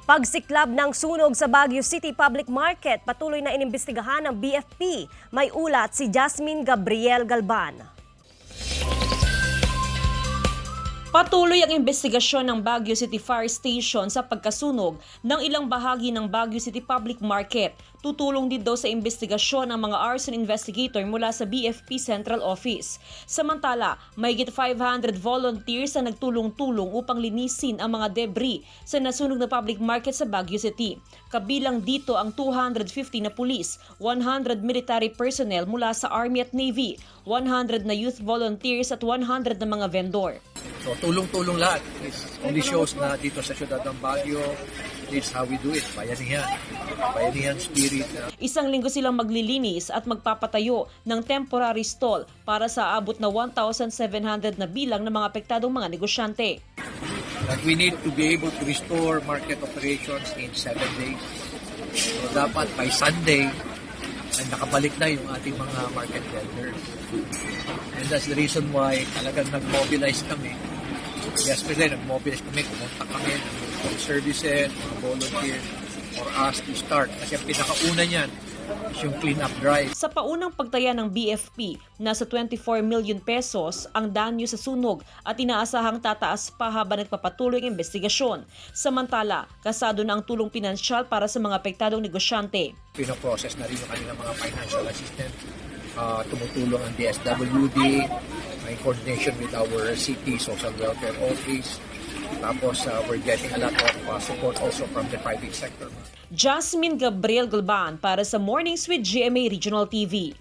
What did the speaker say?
Pagsiklab ng sunog sa Baguio City Public Market, patuloy na inimbestigahan ng BFP. May ulat si Jasmine Gabriel Galban. Patuloy ang investigasyon ng Baguio City Fire Station sa pagkasunog ng ilang bahagi ng Baguio City Public Market. Tutulong din daw sa investigasyon ang mga arson investigator mula sa BFP Central Office. Samantala, mahigit 500 volunteers ang nagtulong-tulong upang linisin ang mga debris sa nasunog na public market sa Baguio City. Kabilang dito ang 250 na pulis, 100 military personnel mula sa Army at Navy, 100 na youth volunteers at 100 na mga vendor. So tulong-tulong lahat. This only shows na dito sa siyudad ng Baguio, this is how we do it. Bayanihan. Bayanihan spirit. Isang linggo silang maglilinis at magpapatayo ng temporary stall para sa abot na 1,700 na bilang ng mga apektadong mga negosyante. That we need to be able to restore market operations in 7 days. So dapat by Sunday, ay nakabalik na yung ating mga market vendors. And that's the reason why talagang nag-mobilize kami. Yesterday, nag-mobilize kami, pumunta kami ng services, mga volunteers, for us to start. Kasi ang pinakauna niyan is yung clean-up drive. Sa paunang pagtaya ng BFP, nasa 24 million pesos ang danyo sa sunog at inaasahang tataas pa habang nagpapatuloy ang investigasyon. Samantala, kasado na ang tulong pinansyal para sa mga apektadong negosyante. Pinoprocess na rin yung kanilang mga financial assistance. Tumutulong ang DSWD, in coordination with our City Social Welfare Office. Tapos we're getting a lot of support also from the private sector. Jasmine Gabriel Galban para sa Mornings with GMA Regional TV.